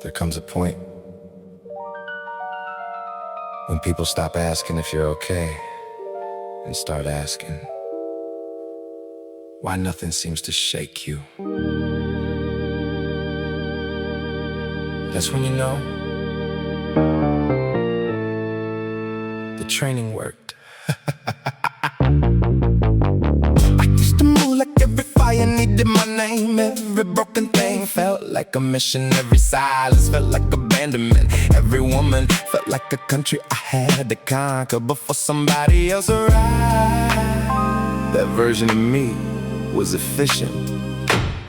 There comes a point when people stop asking if you're okay and start asking why nothing seems to shake you. That's when you know the training worked. I used to move like every fire needed my name. Every broken thing felt like a mission. Every silence felt like abandonment. Every woman felt like a country I had to conquer before somebody else arrived. That version of me was efficient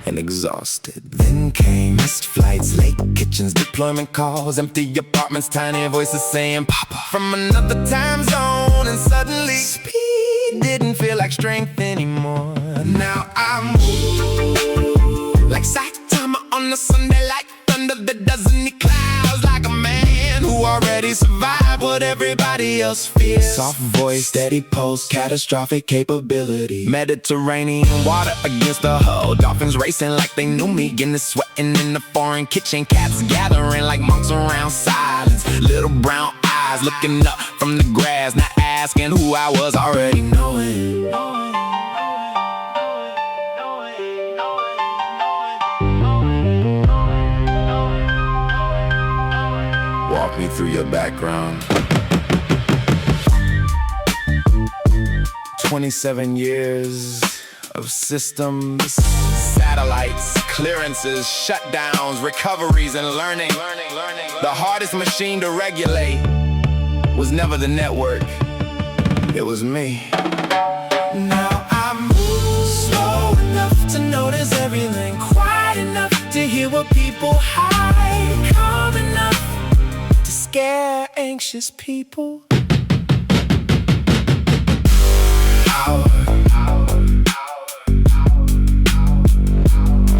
and exhausted. Then came missed flights, late kitchens, deployment calls, empty apartments, tiny voices saying Papa from another time zone. And suddenly speed didn't feel like strength anymore. Now I move like Saitama on a Sunday, like thunder that doesn't need clouds, like a man who already survived what everybody else fears. Soft voice, steady pulse, catastrophic capability. Mediterranean water against the hull, dolphins racing like they knew me. Guinness sweating in the foreign kitchen, cats gathering like monks around silence. Little brown eyes looking up from the grass, not asking who I was, already knowing. Walk me through your background. 27 years of systems, satellites, clearances, shutdowns, recoveries, and learning. The hardest machine to regulate was never the network, it was me. Now I move slow enough to notice everything, quiet enough to hear what people hide, calm enough to scare anxious people. Power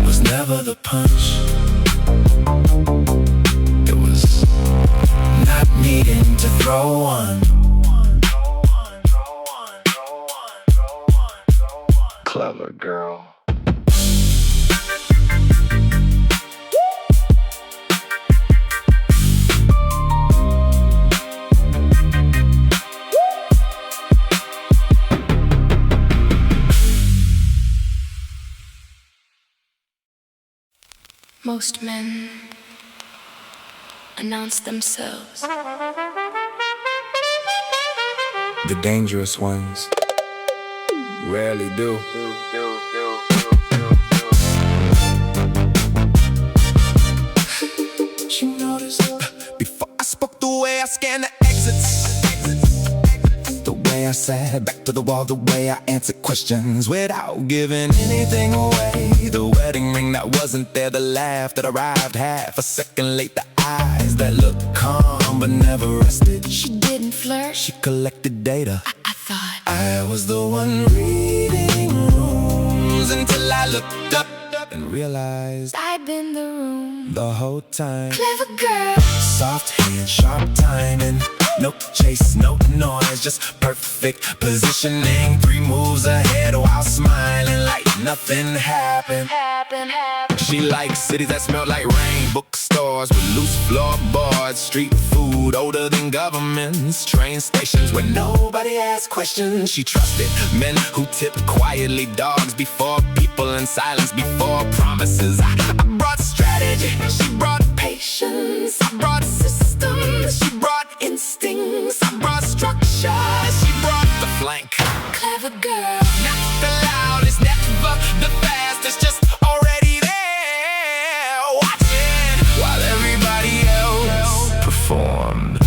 was never the punch. It was not needing to throw one. Clever girl. Most men announce themselves. The dangerous ones rarely do. You noticed before I spoke, the way I scanned the exits, the way I sat back to the wall, the way I answered questions without giving anything away. The wedding ring that wasn't there, the laugh that arrived half a second late, the eyes that looked calm but never rested. She didn't flirt, she collected data. I thought I was the one reading rooms until I looked up and realized I'd been the room the whole time. Clever girl, soft hand, sharp timing, no chase, no noise, just perfect positioning. 3 moves ahead while smiling like nothing happened. She likes cities that smell like rain, bookstores with loose floorboards, street food older than governments, train stations where nobody asks questions. She trusted men who tip quietly, dogs before people, and silence before promises. I brought strategy, she brought patience. I brought systems, she brought instincts. I brought structure, she brought the flank. clever girl. Not the loudest, never the fastest, just already there, watching while everybody else performed.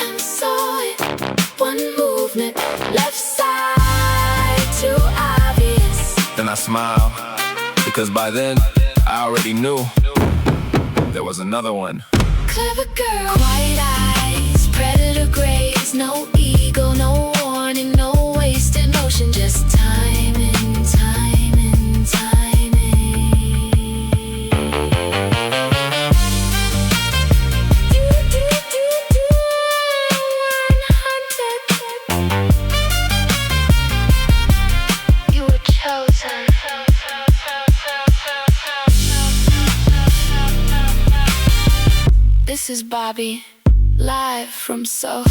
And saw it, one movement, left side too obvious. Then I smiled, because by then I already knew there was another one. Clever girl, quiet eyes, predator graze, no ego, no warning, no wasted motion, just timing, timing, timing. Do, do, do, do, unhunted. This is Bobby, live from Soho.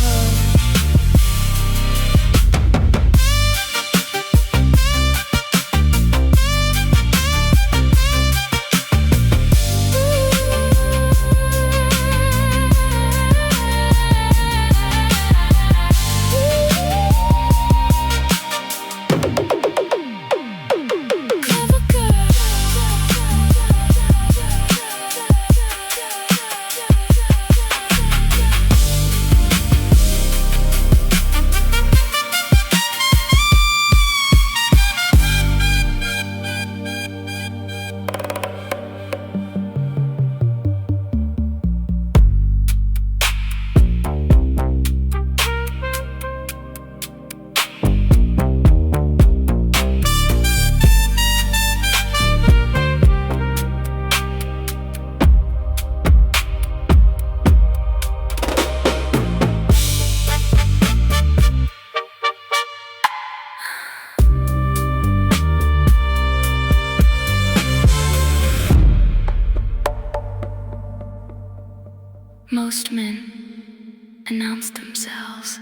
Most men announce themselves.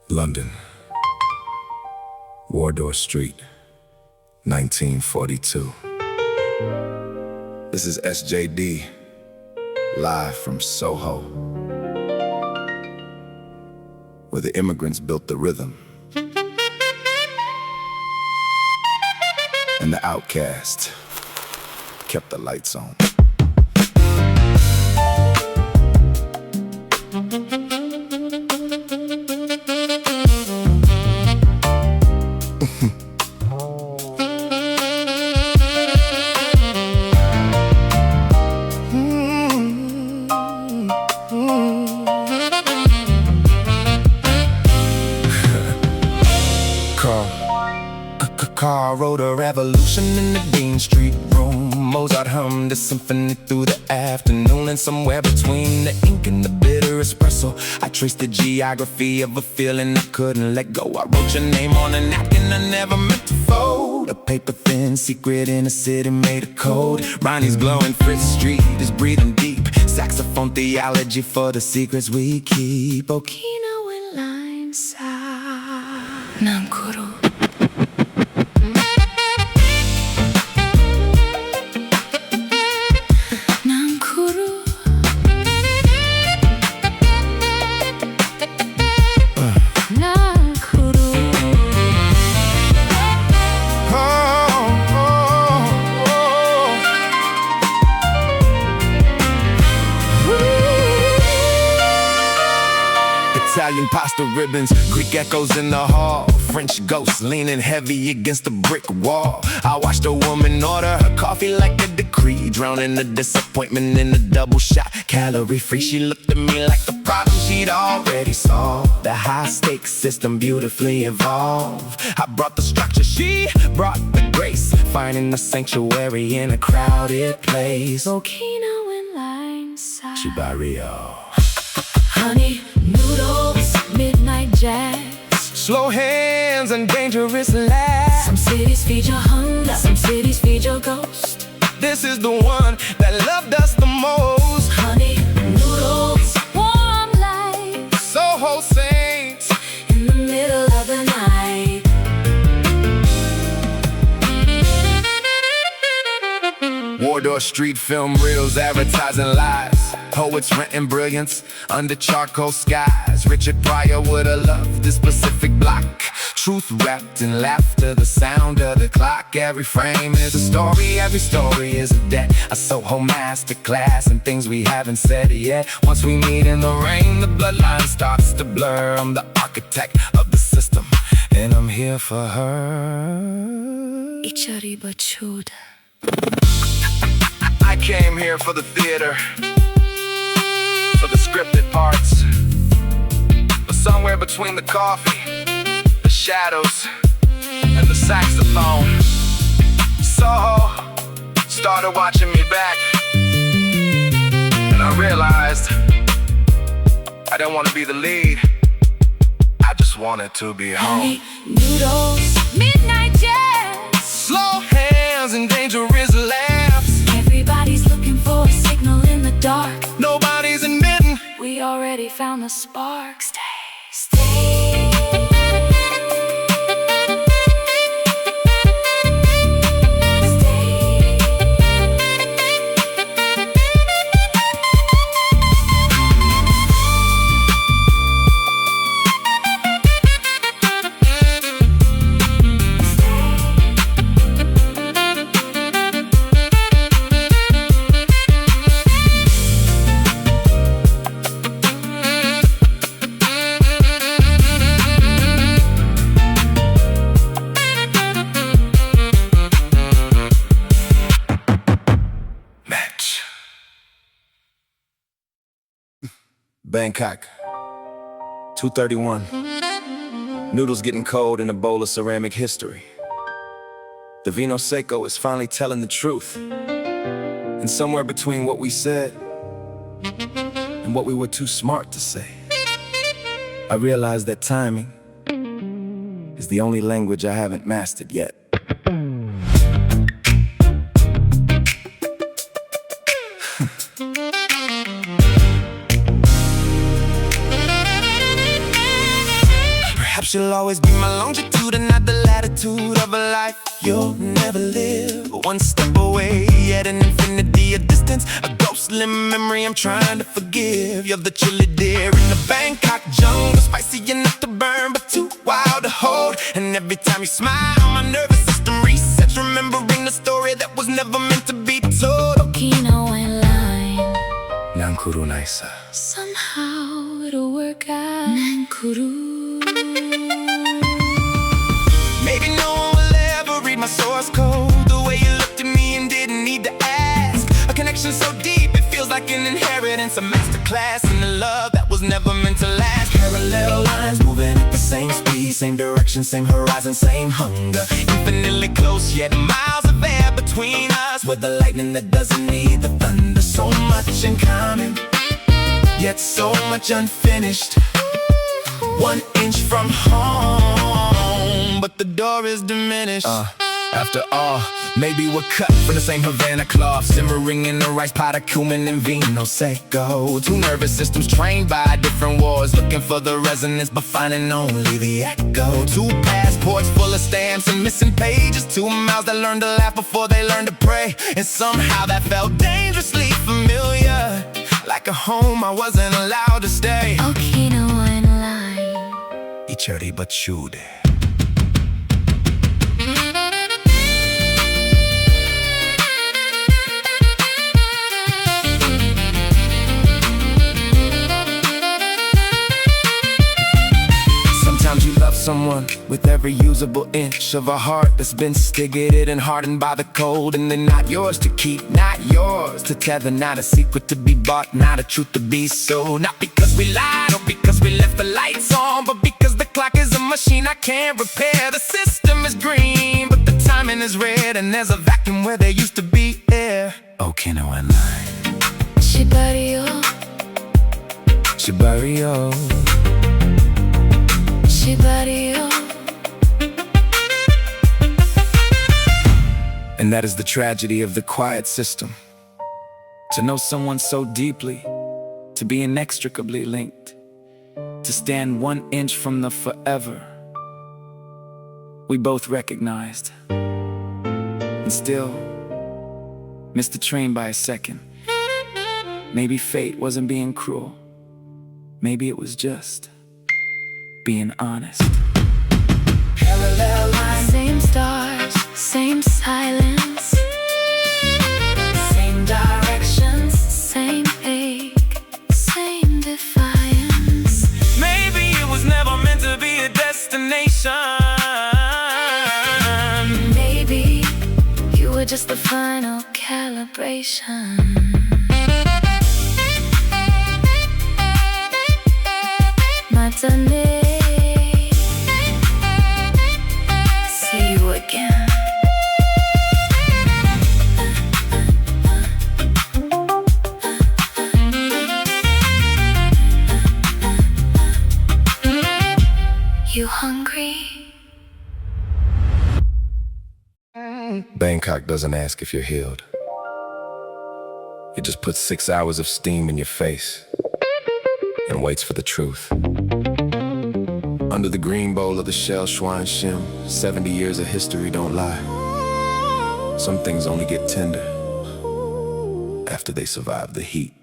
London, Wardour Street, 1942. This is SJD, live from Soho, where the immigrants built the rhythm and the outcast kept the lights on. Carl wrote a revolution in the Dean Street room. Mozart hummed a symphony through the afternoon. And somewhere between the ink and the bitter espresso, I traced the geography of a feeling I couldn't let go. I wrote your name on a napkin I never meant to fold. A paper thin secret in a city made of code. Ronnie's glowing, Fritz Street is breathing deep. Saxophone theology for the secrets we keep. Okinawan line sa Namkuru. Italian pasta ribbons, Greek echoes in the hall, French ghosts leaning heavy against the brick wall. I watched a woman order her coffee like a decree, drowning the disappointment in a double shot, calorie free. She looked at me like the problem she'd already solved. The high stakes system beautifully evolved. I brought the structure, she brought the grace, finding a sanctuary in a crowded place. Okinawan line sa Chibario. Honey noodles, midnight jazz, Slow hands and dangerous laughs. some cities feed your hunger, some cities feed your ghost. This is the one that loved us the most. Honey noodles, warm lights, Soho Saints, in the middle of the night. Wardour Street film reels, advertising lies. Poets renting brilliance under charcoal skies. Richard Pryor would have loved this specific block. Truth wrapped in laughter, the sound of the clock. Every frame is a story, every story is a debt. A Soho masterclass and things we haven't said yet. Once we meet in the rain, the bloodline starts to blur. I'm the architect of the system, and I'm here for her. Hikari bachuda. I came here for the theater, for the scripted parts, but somewhere between the coffee, the shadows, and the saxophone, Soho started watching me back, and I realized I didn't want to be the lead. I just wanted to be home. Honey noodles, midnight jazz, Slow hands and dangerous laughs. everybody's looking already found the spark. Stay. Bangkok, 2:31. Noodles getting cold in a bowl of ceramic history. The vino seco is finally telling the truth. And somewhere between what we said and what we were too smart to say, I realized that timing is the only language I haven't mastered yet. Perhaps you'll always be my longitude and not the latitude of a life you'll never live. One step away at an infinity of distance, a ghostly memory I'm trying to forgive. You're the chili deer in the Bangkok jungle, spicy enough to burn but too wild to hold. And every time you smile, my nervous system resets, remembering the story that was never meant to be told. Okinawa line. Nankuru Naisa. Somehow it'll work out. Nankuru. Maybe no one will ever read my source code the way you looked at me and didn't need to ask. A connection so deep it feels like an inheritance, a masterclass in the love that was never meant to last. Parallel lines moving at the same speed, same direction, same horizon, same hunger. Infinitely close yet miles of air between us. With the lightning that doesn't need the thunder. So much in common, yet so much unfinished. 1 inch from home, but the door is diminished. After all, maybe we're cut from the same Havana cloth, simmering in the rice pot of cumin and vino seco. Two nervous systems trained by different wars, looking for the resonance but finding only the echo. Two passports full of stamps and missing pages, 2 mouths that learned to laugh before they learned to pray. And somehow that felt dangerously familiar, like a home I wasn't allowed to stay. Okinawa line. Hikari but shude. Sometimes you love someone with every usable inch of a heart that's been stigated and hardened by the cold. And they're not yours to keep, not yours to tether, not a secret to be bought, not a truth to be sold. Not because we lied or because we left the lights on, but because the clock is a machine I can't repair. The system is green, but the timing is red, and there's a vacuum where there used to be air. Okinawa line. Shibario. Shibario. Shibario. And that is the tragedy of the quiet system. To know someone so deeply, to be inextricably linked, to stand 1 inch from the forever we both recognized, and still missed the train by a second. Maybe fate wasn't being cruel. Maybe it was just being honest. Parallel lines. Same stars, same silence, same directions, same ache, same defiance. Maybe it was never meant to be a destination. Maybe you were just the final calibration. Matane. See you again. You hungry? Bangkok doesn't ask if you're healed. It just puts 6 hours of steam in your face. and waits for the truth. Under the green bowl of the shell Schwein Shim, 70 years of history don't lie. Some things only get tender after they survive the heat.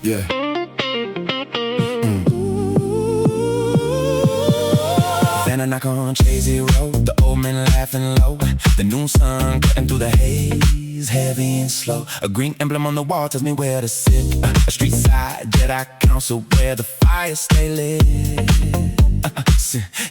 Yeah. Then I knock on Chazy Road, the old men laughing low. The noon sun cutting through the haze, heavy and slow. A green emblem on the wall tells me where to sit. A street side Jedi council where the fire stay lit.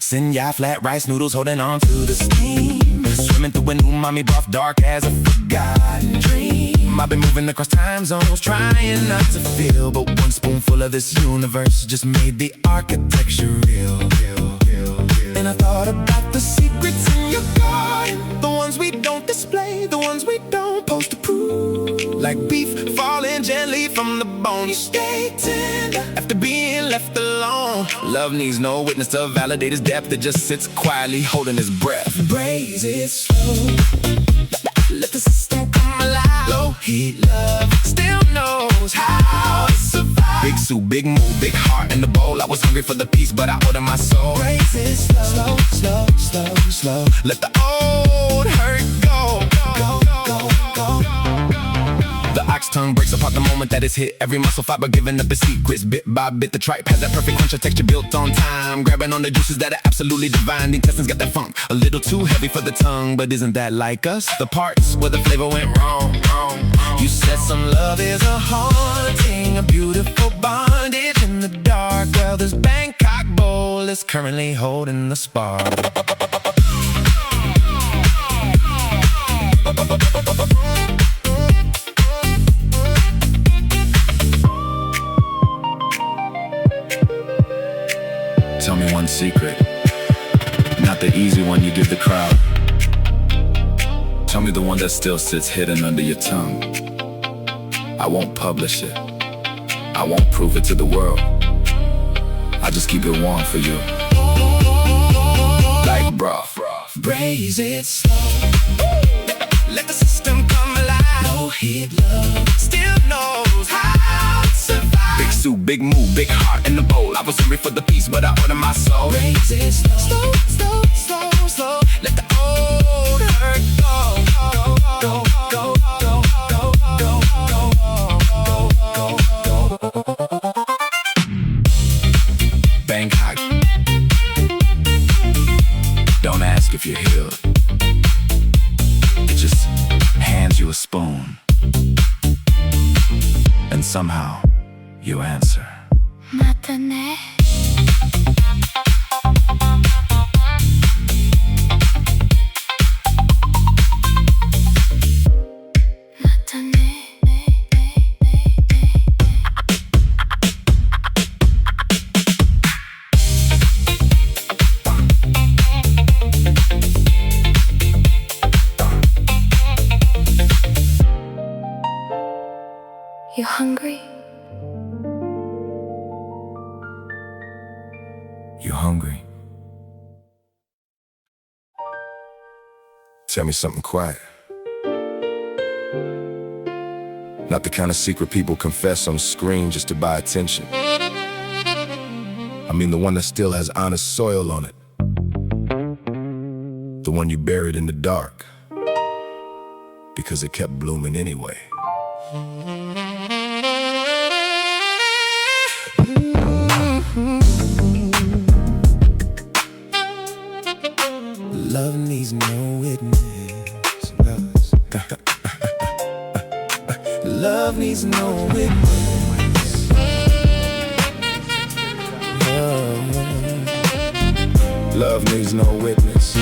Senya flat rice noodles holding on to the steam. Swimming through an umami broth dark as a forgotten dream. I've been moving across time zones, trying not to feel, but one spoonful of this universe just made the architecture real. And I thought about the secrets in your garden, the ones we don't display, the ones we don't post to prove. Like beef falling gently from the bone, you stay tender after being left alone. Love needs no witness to validate his depth, it just sits quietly holding his breath. Braise it slow, let the system come alive. Low heat love still knows how to survive. Big soup, big move, big heart in the bowl. I was hungry for the peace, but I ordered my soul. Braise it slow, slow, slow, slow. Let the old hurt go. The ox tongue breaks apart the moment that it's hit. Every muscle fiber giving up its secrets. Bit by bit, the tripe has that perfect crunch, texture built on time. Grabbing on the juices that are absolutely divine. The intestines got that funk, a little too heavy for the tongue, but isn't that like us? The parts where the flavor went wrong. You said some love is a haunting, a beautiful bondage in the dark. Well, this Bangkok bowl is currently holding the spark. Tell me one secret, not the easy one you give the crowd. Tell me the one that still sits hidden under your tongue. I won't publish it, I won't prove it to the world. I just keep it warm for you, like broth. Braise it slow, let the system come alive. No heat love still knows how to survive. Big soup, big move, big heart in the bowl. I was hungry for the peace, but I ordered my soul. Braise it slow, slow, slow, slow. Let the old hurt go. Go, go, go, go, go, go, go, go. Bangkok. Don't ask if you're healed. It just hands you a spoon, and somehow you answer. Matane. You hungry? You hungry? Tell me something quiet. Not the kind of secret people confess on screen just to buy attention. I mean the one that still has honest soil on it. The one you buried in the dark because it kept blooming anyway. Love needs no witness. Love needs no witness. Love needs no witness.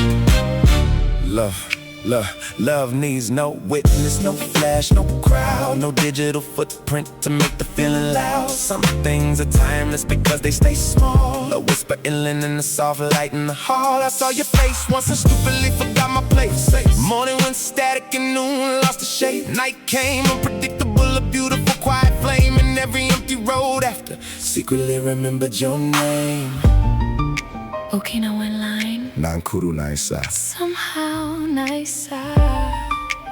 Love needs no witness, no flash, no crowd, no digital footprint to make the feeling loud. Some things are timeless because they stay small. A whisper inland in the soft light in the hall. I saw your face once and stupidly forgot my place. Morning went static and noon lost the shape. Night came unpredictable, a beautiful quiet flame in every empty road after. Secretly remembered your name. Okinawa line. Nankuru naisa. Somehow nicer.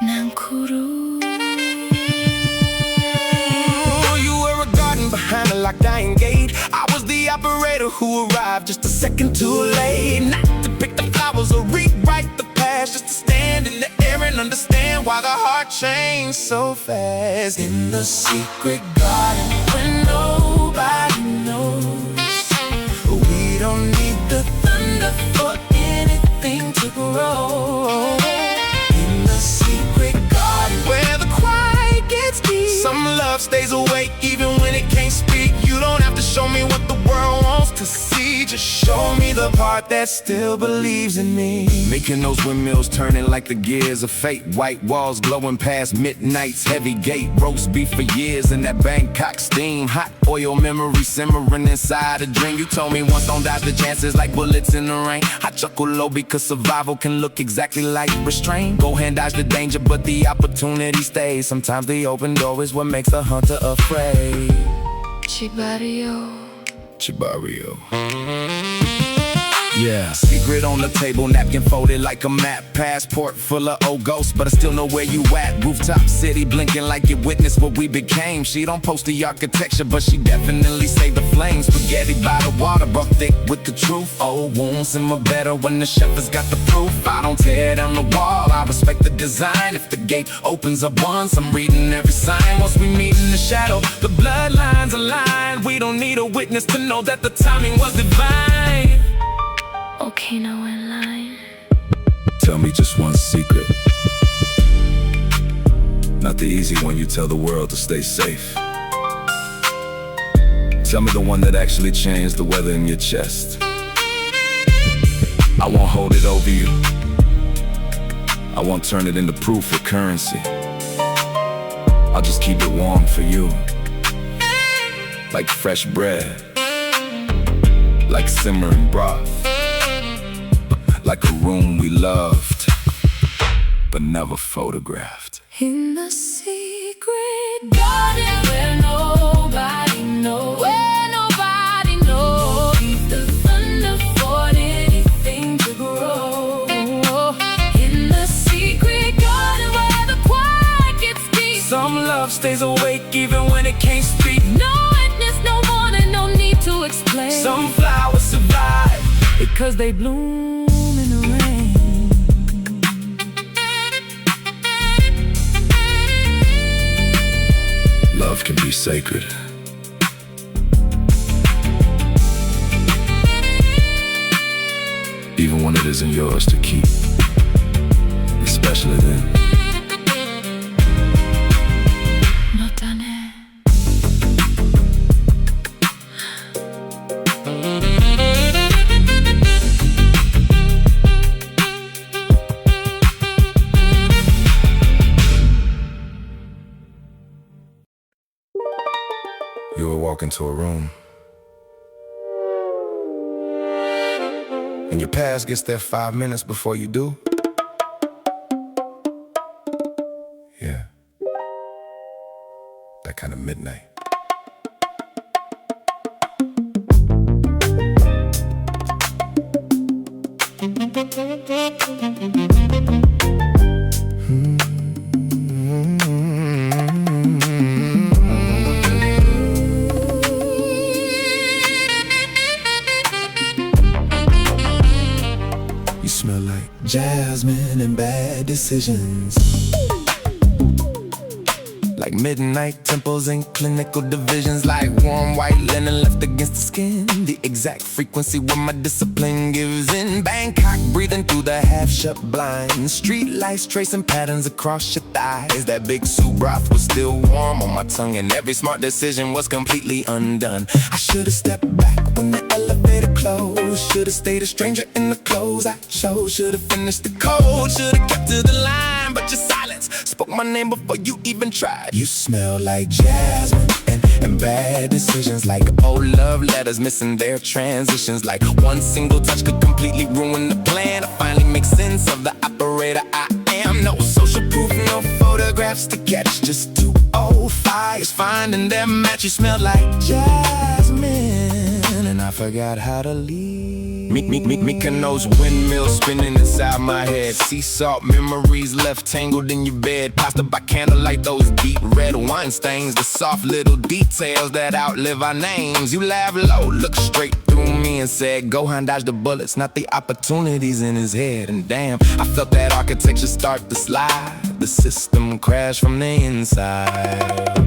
Nankuru. You were a garden behind a locked iron gate. I was the operator who arrived just a second too late. Not to pick the flowers or rewrite the past, just to stand in the air and understand why the heart changed so fast. In the secret garden where nobody knows, we don't need the thunder for anything to grow. In the secret garden where the quiet gets deep, some love stays awake even when it can't speak. You don't have to show me what the world wants to see, just show me the part that still believes in me. Making those windmills turning like the gears of fate. White walls glowing past midnight's heavy gate. Roast beef for years in that Bangkok steam. Hot oil memory simmering inside a dream. You told me once, don't dodge the chances like bullets in the rain. I chuckle low because survival can look exactly like restraint. Go ahead and dodge the danger, but the opportunity stays. Sometimes the open door is what makes the hunter afraid. Chibario. Chibario. Yeah. Secret on the table, napkin folded like a map. Passport full of old ghosts, but I still know where you at. Rooftop city blinking like it witnessed what we became. She don't post the architecture, but she definitely saved the flames. Spaghetti by the water, brought thick with the truth. Old wounds simmer better when the chef has got the proof. I don't tear down the wall, I respect the design. If the gate opens up once, I'm reading every sign. Once we meet in the shadow, the bloodlines align. We don't need a witness to know that the timing was divine. Okinawa line. Tell me just one secret, not the easy one you tell the world to stay safe. Tell me the one that actually changed the weather in your chest. I won't hold it over you, I won't turn it into proof or currency. I'll just keep it warm for you, like fresh bread, like simmering broth, like a room we loved, but never photographed. In the secret garden where nobody knows, the thunder for anything to grow. In the secret garden where the quiet gets deep, some love stays awake even when it can't speak. no witness, no warning, no need to explain. Some flowers survive because they bloom. Love can be sacred, even when it isn't yours to keep, especially then. You will walk into a room, and your past gets there 5 minutes before you do. Yeah, that kind of midnight. You smell like jasmine and bad decisions, like midnight temples and clinical divisions, like warm white linen left against the skin. The exact frequency where my discipline gives in. Bangkok breathing through the half-shut blinds. Street lights tracing patterns across your thighs. That big soup broth was still warm on my tongue, and every smart decision was completely undone. I should've stepped back when the elevator closed. Should've stayed a stranger in the clothes I chose. Should've finished the code, should've kept to the line. But your silence spoke my name before you even tried. You smell like jasmine and bad decisions, like old love letters missing their transitions. Like one single touch could completely ruin the plan. I finally make sense of the operator I am. No social proof, no photographs to catch, just two old fires finding their match. You smell like jasmine, and I forgot how to leave. Mykonos windmills spinning inside my head. Sea salt memories left tangled in your bed. Pasta by candlelight, those deep red wine stains. The soft little details that outlive our names. You laugh low, look straight through me and said, Gohan dodged the bullets, not the opportunities in his head. And damn, I felt that architecture start to slide. The system crashed from the inside.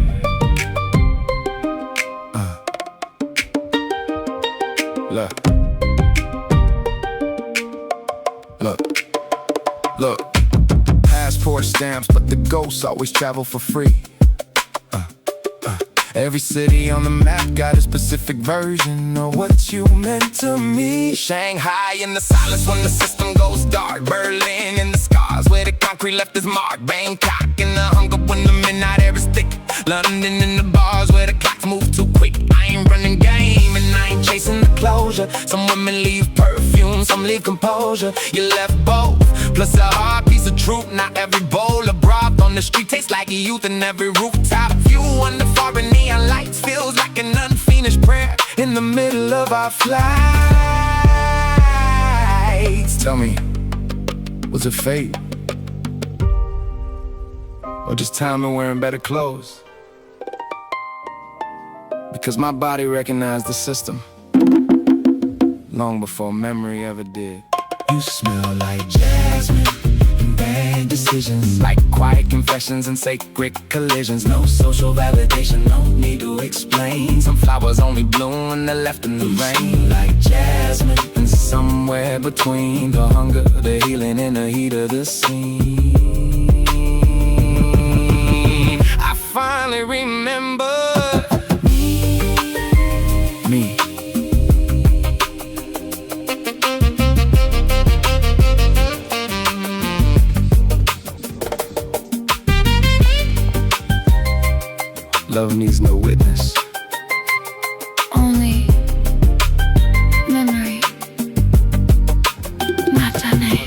Look, passport stamps, but the ghosts always travel for free. Every city on the map got a specific version of what you meant to me. Shanghai in the silence when the system goes dark. Berlin in the scars where the concrete left its mark. Bangkok in the hunger when the midnight air is thick. London in the bars where the clocks move too quick. I ain't running game and I ain't chasing the closure. Some women leave perfume, some leave composure. You left both, plus a hard piece of truth. Not every bowl of broth on the street tastes like youth. And every rooftop view under foreign neon lights feels like an unfinished prayer in the middle of our flights. Tell me, was it fate? Or just timing wearing better clothes? Because my body recognized the system long before memory ever did. You smell like jasmine and bad decisions, like quiet confessions and sacred collisions. No social validation, no need to explain. Some flowers only bloom when they're left in the rain. Like jasmine and somewhere between the hunger, the healing, and the heat of the scene, I finally remember me. Love needs no witness. Only memory. Matane.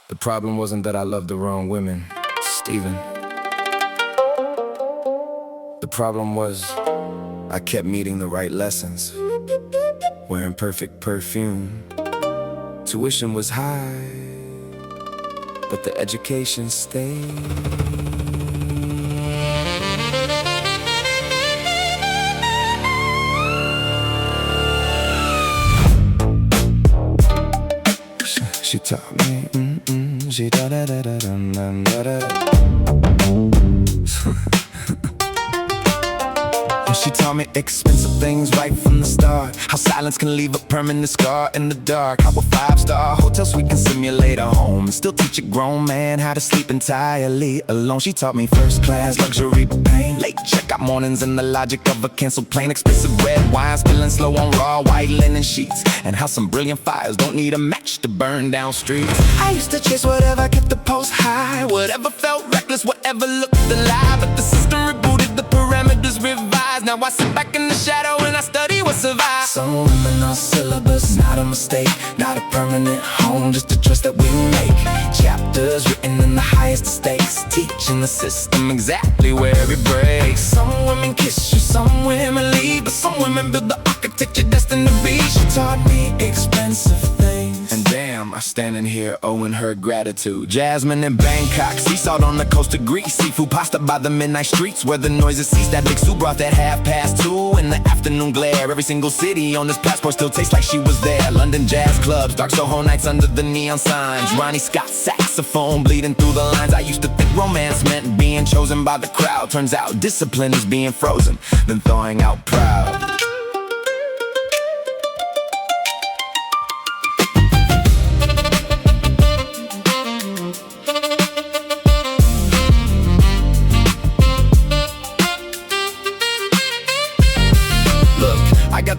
The problem wasn't that I loved the wrong women, Steven. The problem was I kept meeting the right lessons, wearing perfect perfume. Tuition was high, but the education stayed. She taught me, she da da da da da da da. She taught me expensive things right from the start. How silence can leave a permanent scar in the dark. How a 5-star hotel suite can simulate a home and still teach a grown man how to sleep entirely alone. She taught me first class luxury pain, late checkout mornings, and the logic of a canceled plane. Expensive red wine spilling slow on raw white linen sheets, and how some brilliant fires don't need a match to burn down streets. I used to chase whatever kept the pulse high, whatever felt reckless, whatever looked alive. But the system rebooted, the parameters revised. Now I sit back in the shadow and I study what survived. Some women are syllabus, not a mistake, not a permanent home, just a trust that we make. Chapters written in the highest stakes, teaching the system exactly where it breaks. Some women kiss you, some women leave, but some women build the architecture destined to be. She taught me expensive things, and damn, I'm standing here owing her gratitude. Jasmine in Bangkok, sea salt on the coast of Greece, seafood pasta by the midnight streets where the noises cease. That big soup broth at 2:30 in the afternoon glare. Every single city on this passport still tastes like she was there. London jazz clubs, dark Soho nights under the neon signs. Ronnie Scott saxophone bleeding through the lines. I used to think romance meant being chosen by the crowd. Turns out discipline is being frozen, then thawing out proud.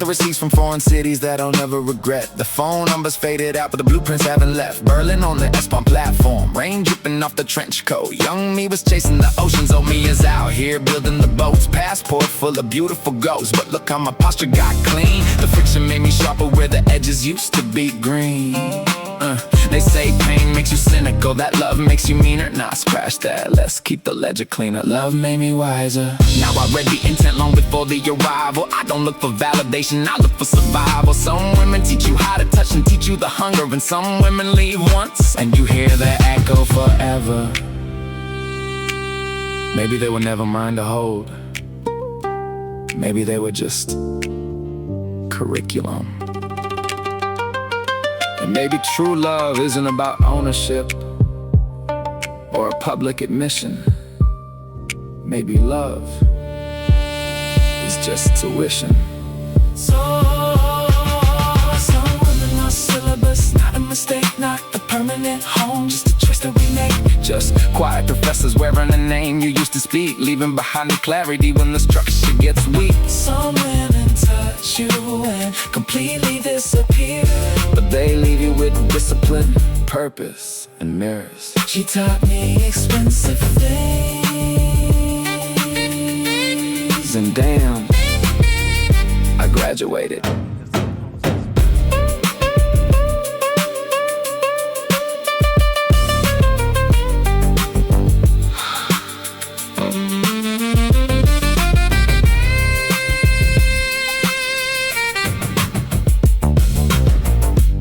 the receipts from foreign cities that I'll never regret. The phone numbers faded out, but the blueprints haven't left. Berlin on the S-Bahn platform, rain dripping off the trench coat. Young me was chasing the oceans, old me is out here building the boats. Passport full of beautiful ghosts, but look how my posture got clean. The friction made me sharper where the edges used to be green. They say pain makes you cynical, that love makes you meaner. Nah, scratch that, let's keep the ledger cleaner. Love made me wiser. Now I read the intent long before the arrival. I don't look for validation, I look for survival. Some women teach you how to touch and teach you the hunger, and some women leave once and you hear their echo forever. Maybe they were never mine to hold. Maybe they were just curriculum. And maybe true love isn't about ownership or a public admission. Maybe love is just tuition. So, some women are syllabus, not a mistake, not a permanent home, just a choice that we make. Just quiet professors wearing a name you used to speak, leaving behind the clarity when the structure gets weak. Some women touch you and completely disappear, but they leave you with discipline, purpose, and mirrors. She taught me expensive things, and damn, I graduated.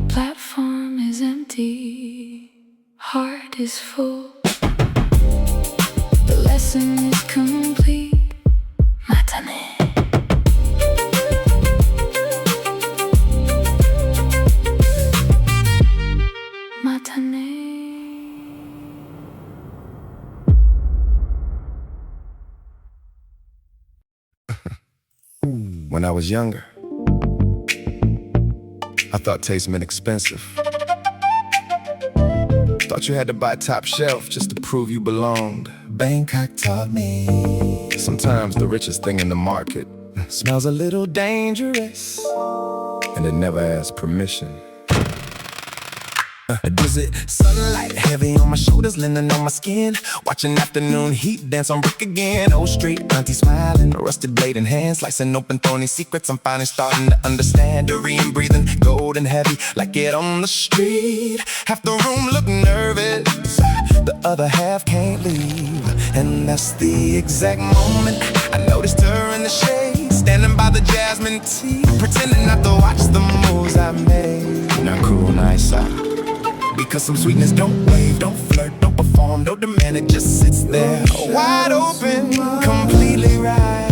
Platform is empty, heart is full. The lesson is complete. Matane. Matane. When I was younger, I thought taste meant expensive. Thought you had to buy top shelf just to prove you belonged. Bangkok taught me sometimes the richest thing in the market smells a little dangerous, and it never asks permission. Visit sunlight heavy on my shoulders, linen on my skin. Watching afternoon heat dance on brick again. Old street auntie smiling, rusted blade in hand, slicing open thorny secrets. I'm finally starting to understand. Dirty and breathing, gold and heavy, like it on the street. Half the room look nervous, the other half can't leave. And that's the exact moment I noticed her in the shade, standing by the jasmine tea, pretending not to watch the moves I made. Now cool, nice out, because some sweetness don't wave, don't flirt, don't perform, no demand, it just sits there, wide open, completely right.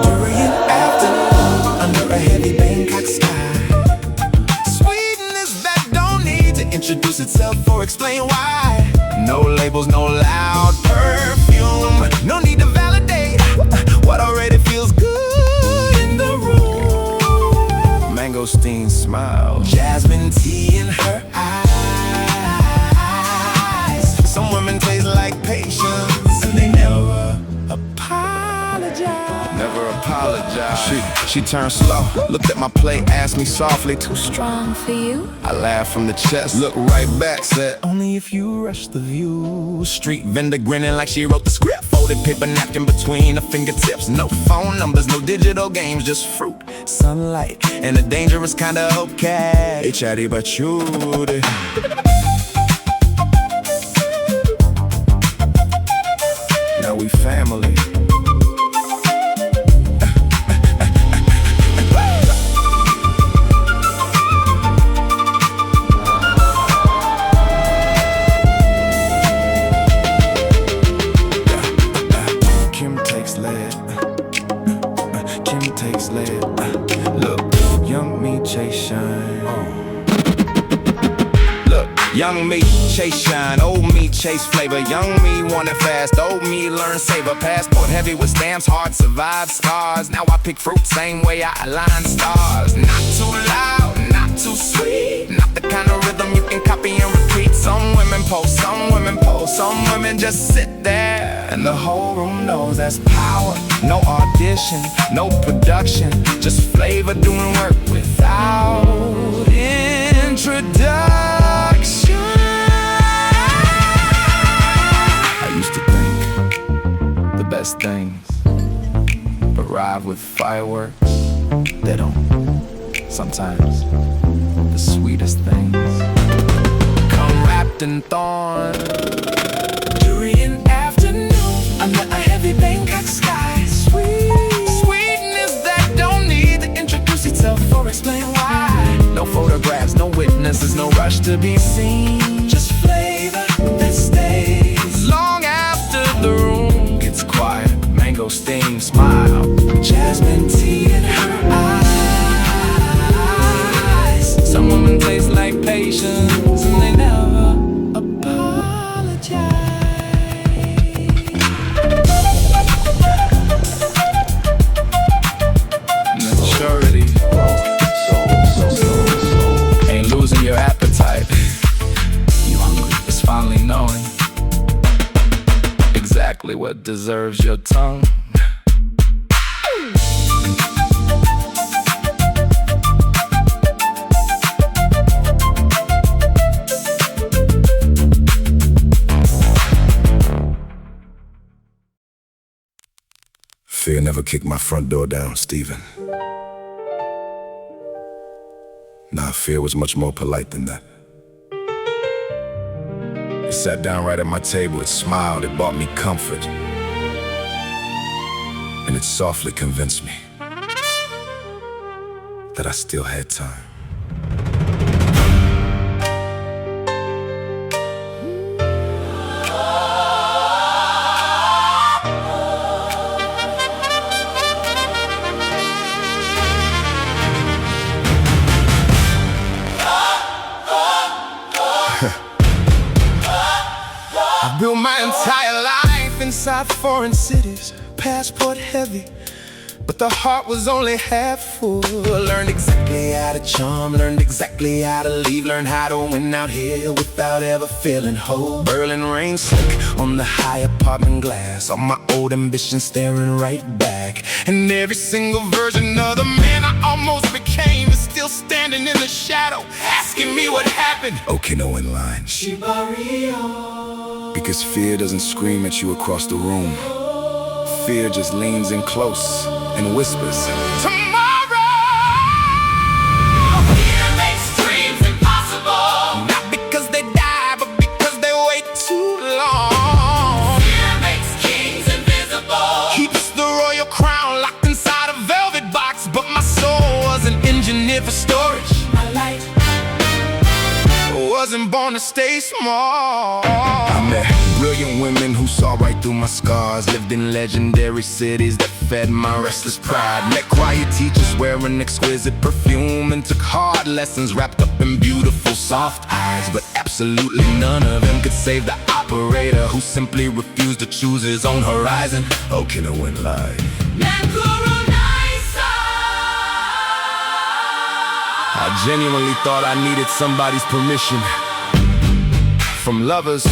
During an afternoon, under a heavy Bangkok sky, sweetness that don't need to introduce itself or explain why. No labels, no loud perfume, no need to validate what already feels good in the room. Mangosteen smile, jasmine tea in her eyes. Some women taste like patience, and they never apologize. Never apologize. She turned slow, looked at my plate, asked me softly, "Too strong For you? I laughed from the chest, looked right back, said, "Only if you rush the view." Street vendor grinning like she wrote the script. Folded paper napkin between her fingertips. No phone numbers, no digital games, just fruit, sunlight, and a dangerous kind of okay. Hey, chatty but cutie. Now we family. Look, young me chase shine. Look, young me chase shine, old me chase flavor. Young me want it fast, old me learn savor. Passport heavy with stamps, hard survive scars. Now I pick fruit same way I align stars. Not too loud, not too sweet. Not the kind of rhythm you can copy and repeat. Some women pose, some women pose, some women just sit there, and the whole room knows that's power. No audition, no production, just flavor doing work without introduction. I used to think the best things arrive with fireworks. They don't. Sometimes the sweetest things come wrapped in thorns. During afternoon under a heavy Bangkok sky. Sweetness that don't need to introduce itself or explain why. No photographs, no witnesses, no rush to be seen. Just flavor that stays long after the room gets quiet. Mango steam, smile, jasmine tea in her eyes. Some women taste like patience, and they never apologize. Maturity ain't losing your appetite. You hungry? It's finally knowing exactly what deserves your tongue. Fear never kicked my front door down, Stephen. Nah, fear was much more polite than that. It sat down right at my table, it smiled, it brought me comfort. And it softly convinced me that I still had time. I built my entire life inside foreign cities, passport heavy, but the heart was only half full. Learned exactly how to charm, learned exactly how to leave, learned how to win out here without ever feeling whole. Berlin rain slick on the high apartment glass, all my old ambitions staring right back. And every single version of the man I almost became is still standing in the shadow, asking me what happened. Okay, no in line. Because fear doesn't scream at you across the room. Fear just leans in close and whispers, Tomorrow! Fear makes dreams impossible. Not because they die, but because they wait too long. Fear makes kings invisible. Keeps the royal crown locked inside a velvet box, but my soul wasn't engineered for storage. My light Wasn't born to stay small. I met brilliant women who saw right through my scars. Lived in legendary cities that fed my restless pride. Met quiet teachers wearing exquisite perfume, and took hard lessons wrapped up in beautiful soft eyes. But absolutely none of them could save the operator who simply refused to choose his own horizon. Okay, no one lied. I genuinely thought I needed somebody's permission. From lovers,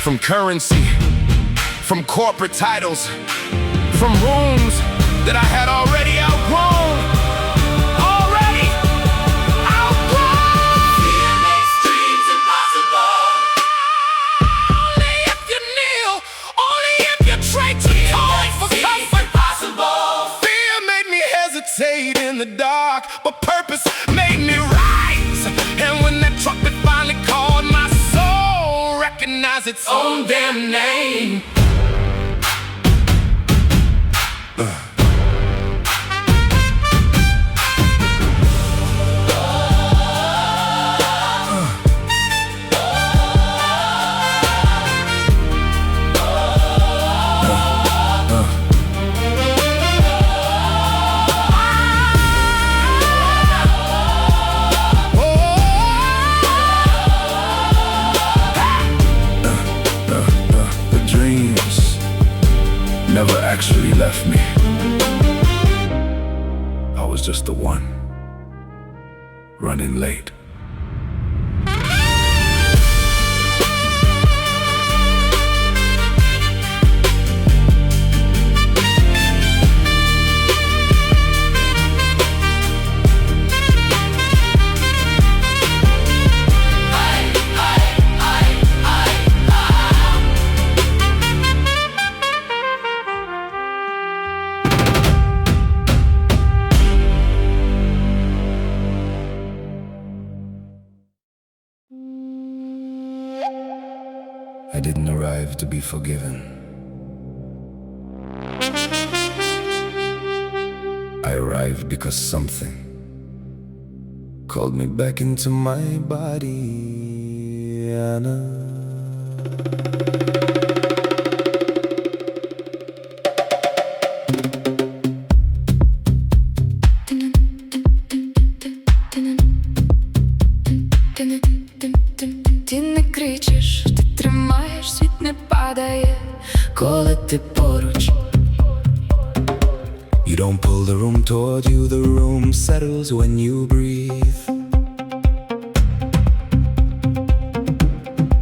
from currency, from corporate titles, from rooms that I had already outgrown. Fear makes dreams impossible. Only if you kneel, only if you try to toil for comfort. Impossible. Fear made me hesitate in the dark, but purpose made me rise. And when that trumpet finally called, my soul recognized its own damn name. The dreams never actually left me. I was just the one running late. I didn't arrive to be forgiven. I arrived because something called me back into my body, Anna. Ти не кричиш, ти тримаєш, світ не падає, коли ти поруч. You don't pull the room toward you, the room settles when you breathe.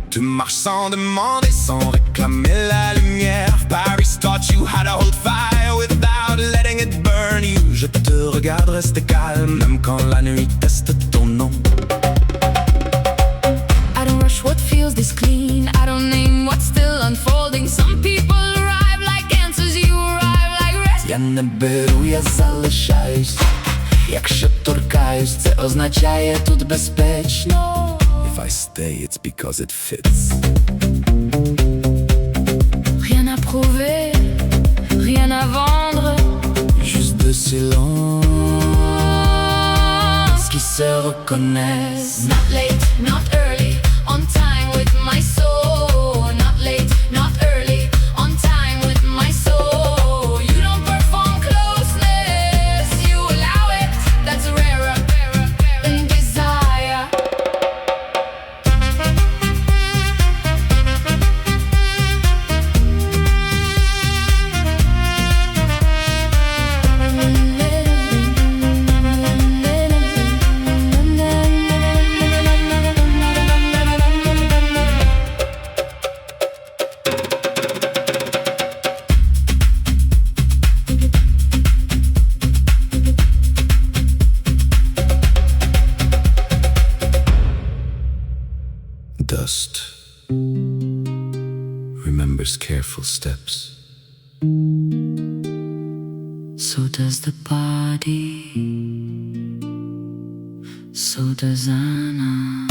Tu marches sans demander, sans réclamer la lumière. Paris taught you how to hold fire without letting it burn you. Je te regarde rester calme, même quand la nuit teste ton nom. I don't rush what feels this clean, I don't name what's still unfolding. Some people arrive like answers, you arrive like rest. Я не беру, я залишаюсь. Якщо торкаюсь, це означає тут безпечно. If I stay, it's because it fits. Rien à prouver, rien à vendre, Juste de silence qui se reconnaissent. not late, not early, on time with my soul. Not late, not early, on time with my soul. You don't perform closeness, you allow it. That's rarer than desire. Dust remembers careful steps. So does the body, so does Anna.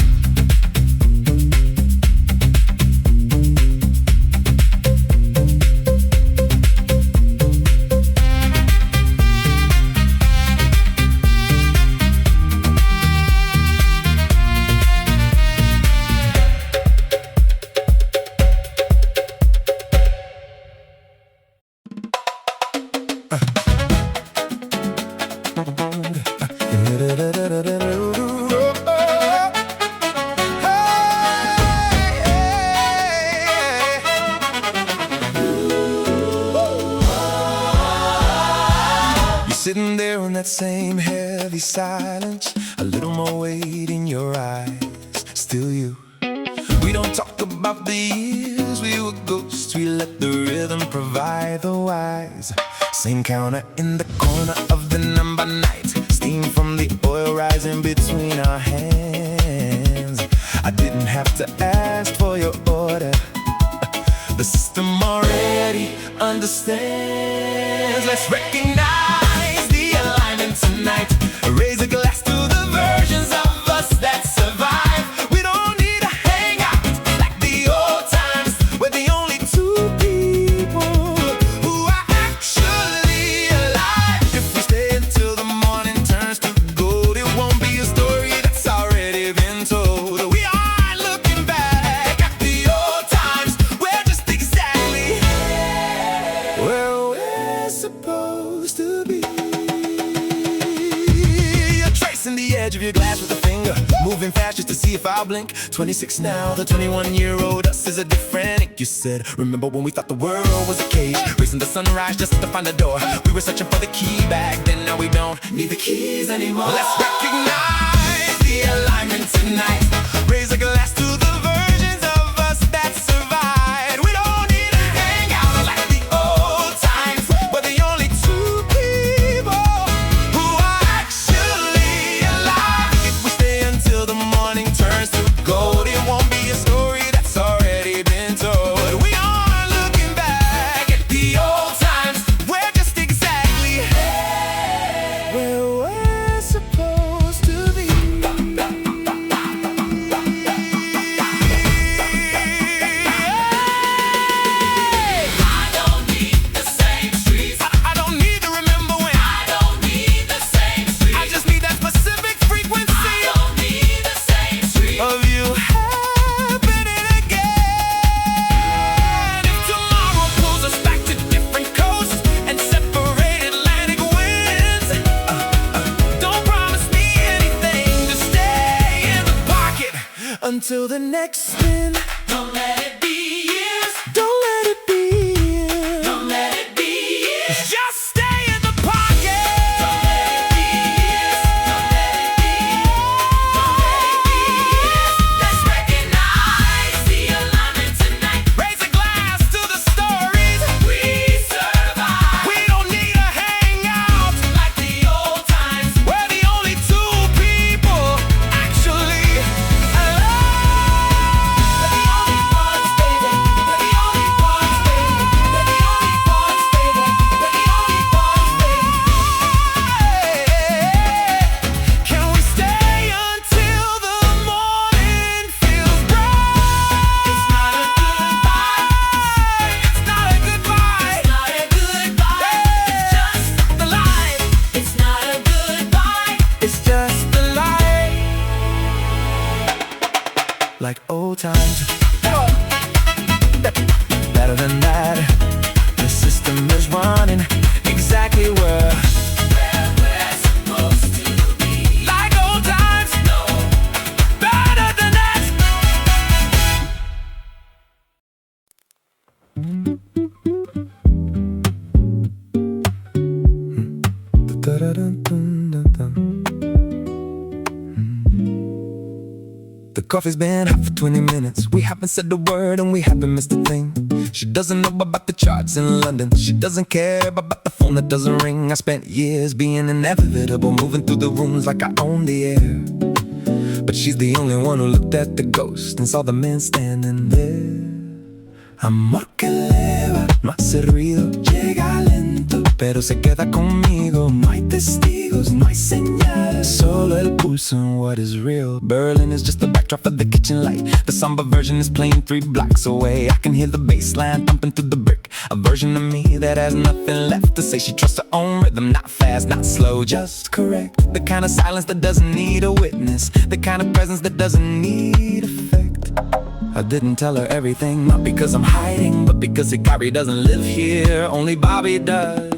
Sitting there in that same heavy silence, a little more weight in your eyes, still you. We don't talk about the years we were ghosts, we let the rhythm provide the wise. Same counter in the corner of the number night, steam from the oil rising between our hands. I didn't have to ask for your order, the system already understands. Let's recognize the alignment tonight, raise a glass to the versions of us that survive. We don't need to hang out like the old times, we're the only two people who are actually alive. If we stay until the morning turns to gold, it won't be a story that's already been told. We aren't looking back at the old times, we're just exactly where we're supposed to be. You're tracing the edge of your glass with a finger, moving fast just to see if I'll blink. 26 now, the 21-year-old us is a different ink. You said, remember when we thought the world was a cage, racing the sunrise just to find the door. We were searching for the key back then, now we don't need the keys anymore. Let's recognize see alignment tonight. Raise a glass to the versions of us that survived. We don't need to hang out like the old times. We're the only two people who are actually alive. If we stay until the morning turns to gold, it won't be a story that's already been told. We aren't looking back at the old times. We're just exactly where we're supposed to be. I don't need the same streets. I don't need to remember when. I don't need the same streets. I just need that specific frequency I don't need the same streets. of you happening again. If tomorrow pulls us back to different coasts and separate Atlantic winds, don't promise me anything. Just stay in the pocket until the next spin. Don't let it be years. Don't let it be here. Don't let it be years. Just stay in the pocket. Don't let it be years. Don't let it be years. Don't let it be years. Let's recognize the alignment tonight. Raise a glass to the stories. We survive We don't need to hang out. like the old times. We're the only two people actually alive. We're the only ones, baby. We're the only ones, baby. We're the only ones, baby. We're the only ones, baby. Can we stay until the morning feels bright? It's not a goodbye. It's not a goodbye. It's not a goodbye. It's just the light. It's not a goodbye. It's just the light. Like old times. Better than that. The system is running exactly where. We're supposed to be. Like old times. No, Better than that. The coffee's been hot for 20 minutes. We haven't said a word and we haven't missed a thing. She doesn't know about the charts in London. She doesn't care about the phone that doesn't ring. I spent years being inevitable, moving through the rooms like I own the air. But she's the only one who looked at the ghost and saw the man standing there. Amor que eleva, no hace ruido, llega lento, pero se queda conmigo. No hay testigos, no hay señales, solo el pulso en what is real. Berlin is just the backdrop of the kitchen light. The somber version is playing 3 blocks away. I can hear the bass line thumping through the brick. A version of me that has nothing left to say. She trusts her own rhythm, not fast, not slow, just correct. The kind of silence that doesn't need a witness. The kind of presence that doesn't need effect. I didn't tell her everything, not because I'm hiding, but because Hikari doesn't live here, only Bobby does.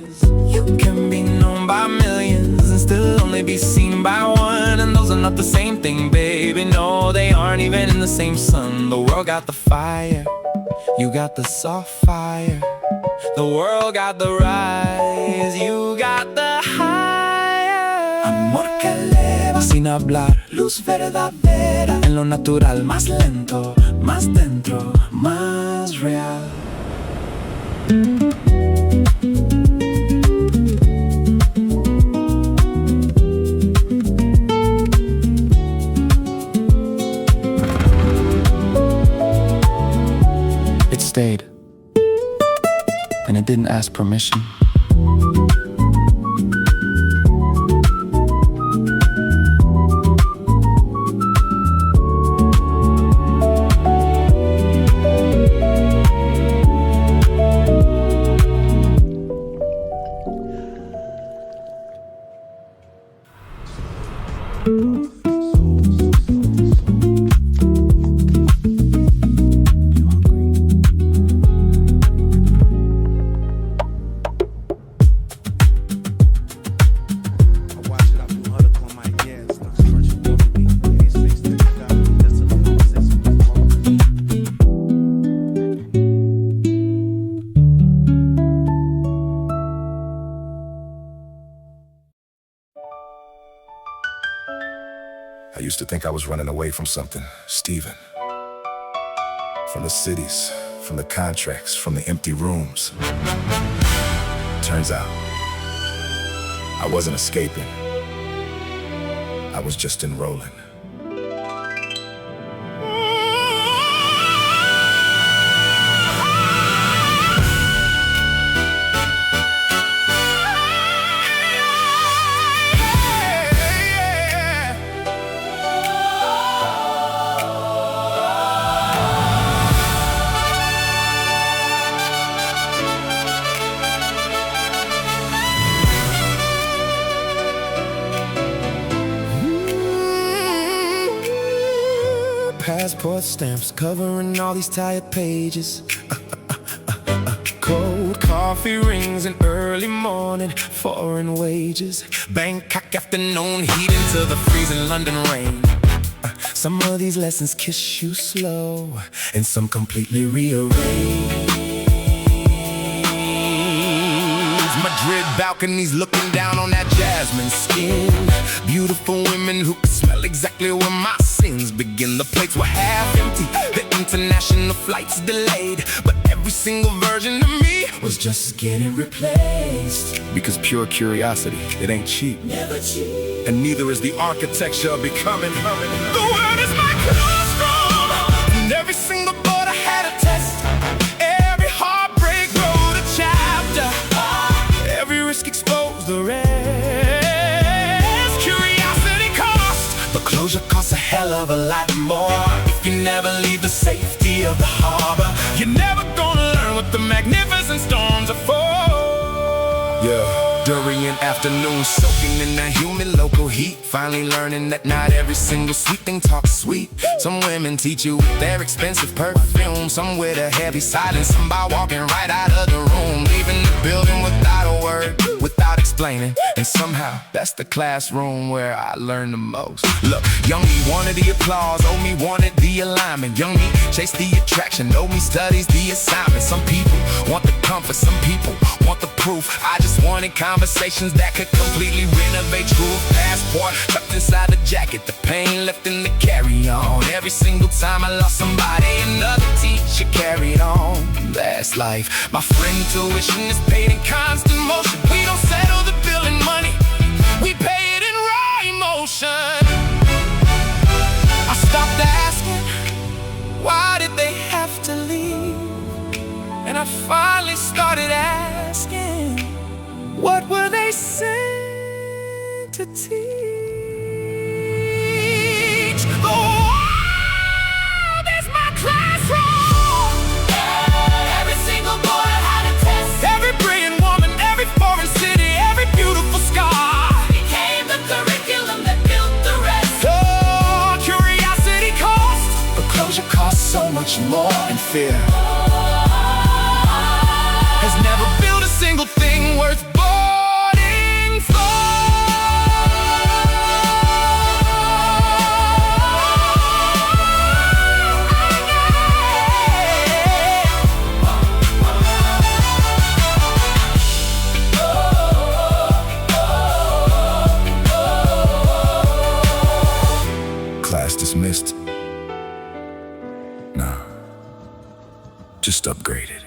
You can be known by millions and still only be seen by one, and those are not the same thing, baby. No, they aren't even in the same sun. The world got the fire, you got the soft fire. The world got the rise, you got the higher. Amor que eleva, sin hablar, luz verdadera. En lo natural, más lento, más dentro, más real. It stayed, and it didn't ask permission. used to think I was running away from something, Steven. From the cities, from the contracts, from the empty rooms. Turns out, I wasn't escaping. I was just enrolling. Passport stamps covering all these tired pages. Cold coffee rings in early morning, foreign wages. Bangkok afternoon heat into the freezing London rain. Some of these lessons kiss you slow, and some completely rearrange. Madrid balconies looking down on that jasmine skin. Beautiful women who could smell exactly where my sins begin. The plates were half empty, the international flights delayed, but every single version of me was just getting replaced. Because pure curiosity, it ain't cheap. Never cheap. And neither is the architecture of becoming. The world is my classroom, and every single board I had a test. Every heartbreak wrote a chapter. Every risk exposed the rest. Curiosity costs, but closure costs a hell of a lot more. If you never leave the safety of the harbor, you're never gonna learn what the magnificent storms are for. Yeah. Durian afternoon, soaking in that humid local heat. Finally learning that not every single sweet thing talks sweet. Some women teach you with their expensive perfume, some with a heavy silence, some by walking right out of the room, leaving the building without a word, without explaining. And somehow, that's the classroom where I learned the most. Look, young me wanted the applause, old me wanted the alignment. Young me chased the attraction, old me studies the assignment. Some people want the comfort, some people want the proof. I just wanted conversations that could completely renovate truth. Passport tucked inside the jacket, the pain left in the carry-on. Every single time I lost somebody, another teacher carried on. That's life. My friend, tuition is paid in constant motion. We don't settle the bill in money, we pay it in raw emotion. I stopped asking, why did they have to leave? And I finally started asking, what were they sent to teach? The world is my classroom. Every single boy had a test. Every brilliant woman, every foreign city, every beautiful scar became the curriculum that built the rest. Oh, curiosity costs, but closure costs so much more. And fear has never built a single thing worth boarding for. Class dismissed. Nah, just upgraded.